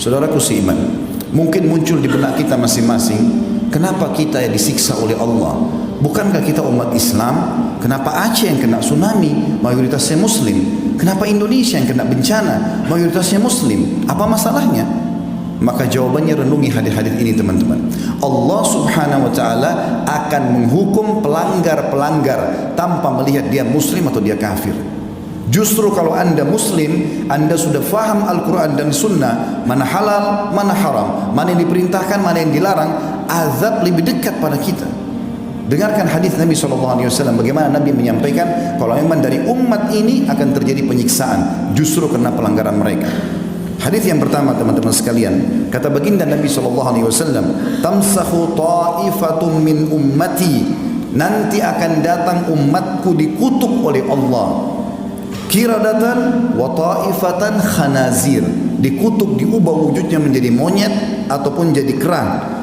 Saudaraku seiman, mungkin muncul di benak kita masing-masing, kenapa kita disiksa oleh Allah? Bukankah kita umat Islam? Kenapa Aceh yang kena tsunami? Mayoritasnya Muslim. Kenapa Indonesia yang kena bencana? Mayoritasnya Muslim. Apa masalahnya? Maka jawabannya renungi hadis-hadis ini teman-teman. Allah subhanahu wa ta'ala akan menghukum pelanggar-pelanggar tanpa melihat dia Muslim atau dia kafir. Justru kalau anda Muslim, anda sudah faham Al-Quran dan Sunnah, mana halal, mana haram, mana yang diperintahkan, mana yang dilarang, azab lebih dekat pada kita. Dengarkan hadis Nabi SAW, bagaimana Nabi menyampaikan kalau memang dari umat ini akan terjadi penyiksaan justru karena pelanggaran mereka. Hadis yang pertama teman-teman sekalian, kata baginda Nabi SAW, tamsahu ta'ifatum min ummati, nanti akan datang umatku dikutuk oleh Allah, kiradatan wa ta'ifatan khanazir, dikutuk, diubah wujudnya menjadi monyet ataupun jadi kerang.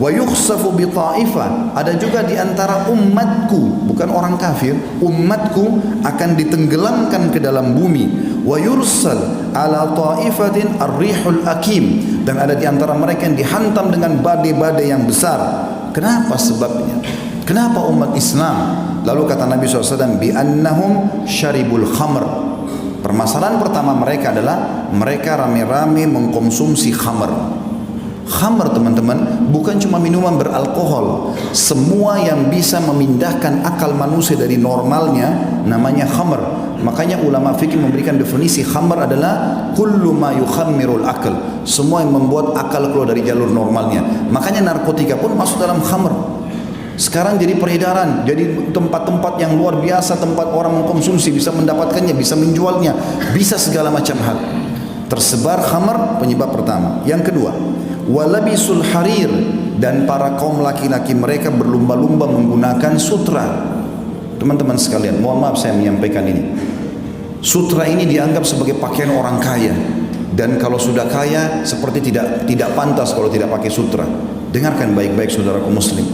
Wa yukhsafu bi ta'ifah, ada juga di antara umatku, bukan orang kafir, umatku akan ditenggelamkan ke dalam bumi. Wa yursal ala ta'ifatin ar-rihul akim, dan ada di antara mereka yang dihantam dengan badai-badai yang besar. Kenapa sebabnya? Kenapa umat Islam? Lalu kata Nabi SAW, bi annahum syaribul khamr. Permasalahan pertama mereka adalah mereka rame-rame mengkonsumsi khamr. Khamr teman-teman bukan cuma minuman beralkohol. Semua yang bisa memindahkan akal manusia dari normalnya namanya khamr. Makanya ulama fikih memberikan definisi khamr adalah kullu ma yukhammirul akal, semua yang membuat akal keluar dari jalur normalnya. Makanya narkotika pun masuk dalam khamr. Sekarang jadi peredaran, jadi tempat-tempat yang luar biasa, tempat orang mengkonsumsi, bisa mendapatkannya, bisa menjualnya, bisa segala macam hal. Tersebar khamr, penyebab pertama. Yang kedua, walabisul harir, dan para kaum laki-laki mereka berlumba-lumba menggunakan sutra. Teman-teman sekalian, mohon maaf saya menyampaikan ini. Sutra ini dianggap sebagai pakaian orang kaya, dan kalau sudah kaya seperti tidak pantas kalau tidak pakai sutra. Dengarkan baik-baik saudaraku muslim.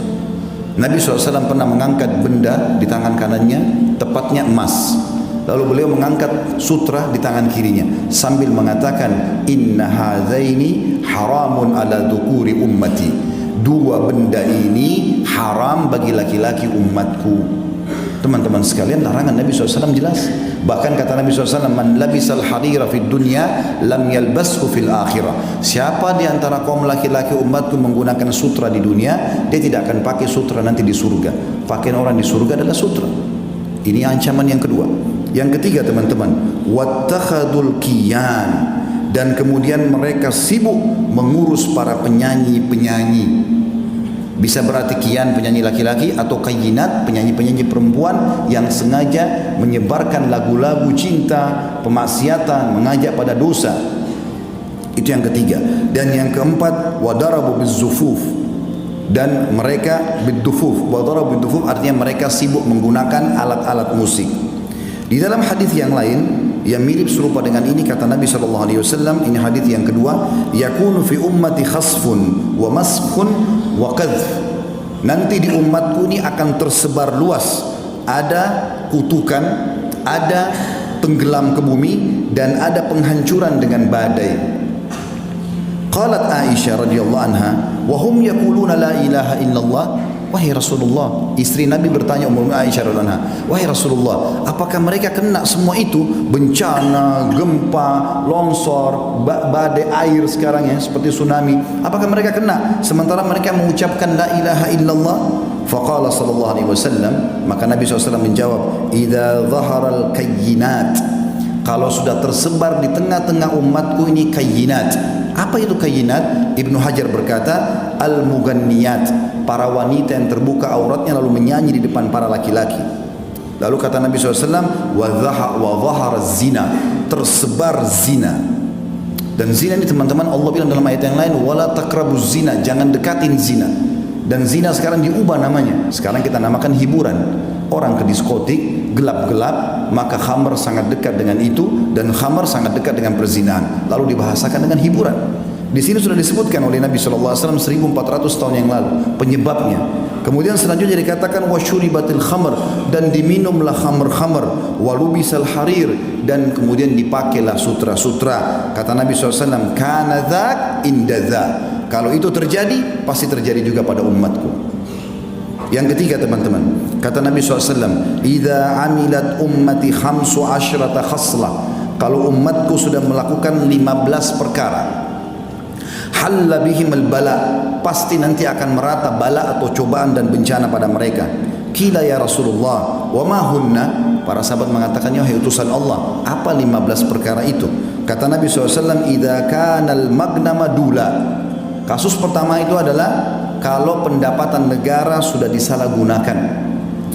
Nabi SAW pernah mengangkat benda di tangan kanannya, tepatnya emas. Lalu beliau mengangkat sutra di tangan kirinya sambil mengatakan, inna hadzaini haramun ala dzukuri ummati. Dua benda ini haram bagi laki-laki umatku. Teman-teman sekalian, larangan Nabi SAW jelas. Bahkan kata Nabi SAW, man labisal harira fid dunya lam yalbashu fil akhirah. Siapa di antara kaum laki-laki umatku menggunakan sutra di dunia, dia tidak akan pakai sutra nanti di surga. Pakaian orang di surga adalah sutra. Ini ancaman yang kedua. Yang ketiga teman-teman, wattakhadul kiyan, dan kemudian mereka sibuk mengurus para penyanyi-penyanyi. Bisa berarti kian penyanyi laki-laki atau kayinat penyanyi-penyanyi perempuan yang sengaja menyebarkan lagu-lagu cinta, pemaksiatan, mengajak pada dosa. Itu yang ketiga. Dan yang keempat, wadarabu bizzufuf, dan mereka bidufuf. Wadarabu bidufuf artinya mereka sibuk menggunakan alat-alat musik. Di dalam hadis yang lain yang mirip serupa dengan ini kata Nabi SAW, ini hadis yang kedua, yakunu fi ummati khasfun wa maskhun wa qadhf. Nanti di umatku ini akan tersebar luas, ada kutukan, ada tenggelam ke bumi, dan ada penghancuran dengan badai. Qalat Aisyah radhiyallahu anha, wa hum yaquluna la ilaha illallah. Wahai Rasulullah, istri Nabi bertanya Ummu Aisyah radhiyallahu anha, wahai Rasulullah, apakah mereka kena semua itu? Bencana, gempa, longsor, badai air sekarang ya, seperti tsunami. Apakah mereka kena sementara mereka mengucapkan la ilaha illallah? Faqala sallallahu alaihi wasallam, maka Nabi SAW menjawab, idza dhaharal kayyinat, kalau sudah tersebar di tengah-tengah umatku ini kayyinat. Apa itu kayyinat? Ibnu Hajar berkata, al-mughanniyat, para wanita yang terbuka auratnya lalu menyanyi di depan para laki-laki. Lalu kata Nabi SAW, wa dhahara zina, tersebar zina. Dan zina ini teman-teman Allah bilang dalam ayat yang lain, wala taqrabuz zina, jangan dekatin zina. Dan zina sekarang diubah namanya. Sekarang kita namakan hiburan. Orang ke diskotik, gelap-gelap, maka khamr sangat dekat dengan itu, dan khamr sangat dekat dengan perzinahan. Lalu dibahasakan dengan hiburan. Di sini sudah disebutkan oleh Nabi SAW 1400 tahun yang lalu penyebabnya. Kemudian selanjutnya dikatakan wasyuribatil khamr, dan diminumlah khamr-khamr, walubisal harir, dan kemudian dipakailah sutra-sutra. Kata Nabi SAW, kana dzak inda dzak. Kalau itu terjadi, pasti terjadi juga pada umatku. Yang ketiga teman-teman, kata Nabi SAW, idza amilat ummati khamsu asyrata khaslah, kalau umatku sudah melakukan 15 perkara, halla bihimul bala, pasti nanti akan merata bala atau cobaan dan bencana pada mereka. Qila ya Rasulullah, wa ma hunna? Para sahabat mengatakan, ya utusan Allah, apa 15 perkara itu? Kata Nabi SAW, idza kanal magnama dula. Kasus pertama itu adalah kalau pendapatan negara sudah disalahgunakan.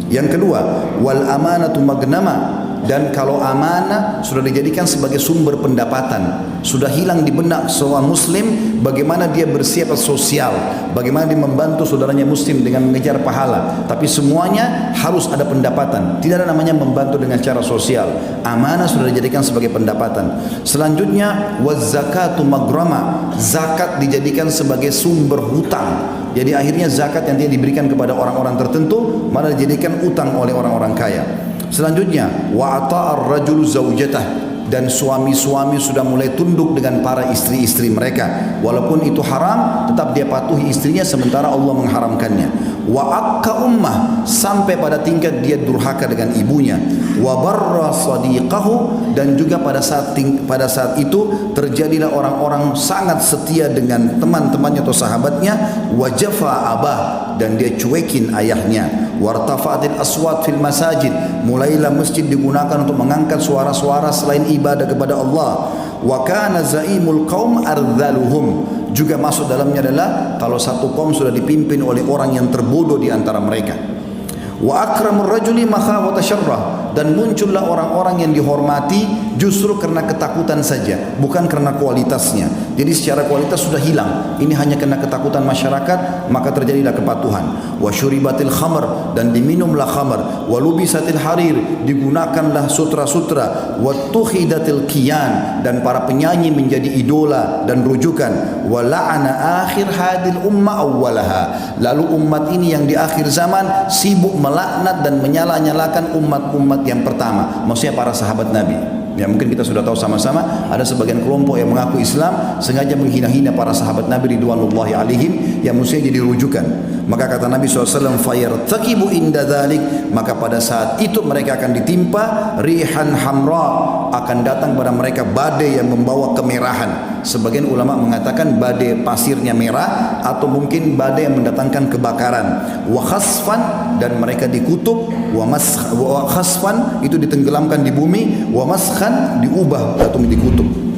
Yang kedua, wal amanatu magnama, dan kalau amanah sudah dijadikan sebagai sumber pendapatan, sudah hilang di benak seorang muslim bagaimana dia bersiap sosial, bagaimana dia membantu saudaranya muslim dengan mengejar pahala, tapi semuanya harus ada pendapatan. Tidak ada namanya membantu dengan cara sosial. Amanah sudah dijadikan sebagai pendapatan. Selanjutnya wazakatu magrama, zakat dijadikan sebagai sumber hutang. Jadi akhirnya zakat yang dia diberikan kepada orang-orang tertentu malah dijadikan utang oleh orang-orang kaya. Selanjutnya wa ata'ar rajulu zaujatah, dan suami-suami sudah mulai tunduk dengan para istri-istri mereka, walaupun itu haram tetap dia patuhi istrinya sementara Allah mengharamkannya. Wa akka ummah, sampai pada tingkat dia durhaka dengan ibunya. Wa barra sadiqahu, dan juga pada saat itu terjadilah orang-orang sangat setia dengan teman-temannya atau sahabatnya. Wa jafa abah, dan dia cuekin ayahnya. Wartafa'atil aswat fil masajid, mulailah masjid digunakan untuk mengangkat suara-suara selain ibadah kepada Allah. Wa kana zaimul qaum ardhaluhum, juga masuk dalamnya adalah kalau satu kaum sudah dipimpin oleh orang yang terbodoh di antara mereka. Wa akramur rajuli makhafata syarrah, dan muncullah orang-orang yang dihormati justru karena ketakutan saja, bukan karena kualitasnya. Jadi secara kualitas sudah hilang, ini hanya karena ketakutan masyarakat, maka terjadilah kepatuhan. Wa syuribatil khamr, dan diminumlah khamr. Wa lubisatil harir, digunakanlah sutra-sutra. Wa tukhidatil qiyan, dan para penyanyi menjadi idola dan rujukan. Wa la'ana akhir hadil umma awwalaha, lalu umat ini yang di akhir zaman sibuk melaknat dan menyala-nyalakan umat-umat yang pertama, maksudnya para sahabat Nabi. Ya, mungkin kita sudah tahu sama-sama ada sebagian kelompok yang mengaku Islam sengaja menghina-hina para sahabat Nabi ridwanullahi alaihim yang mestinya jadi rujukan. Maka kata Nabi SAW, fayartaqibu inda dzalik, maka pada saat itu mereka akan ditimpa rihan hamra, akan datang pada mereka badai yang membawa kemerahan. Sebagian ulama mengatakan badai pasirnya merah, atau mungkin badai yang mendatangkan kebakaran. Wa khasfan, dan mereka dikutuk. Wa khasfan itu ditenggelamkan di bumi. Wa maskhan, diubah atau dikutuk.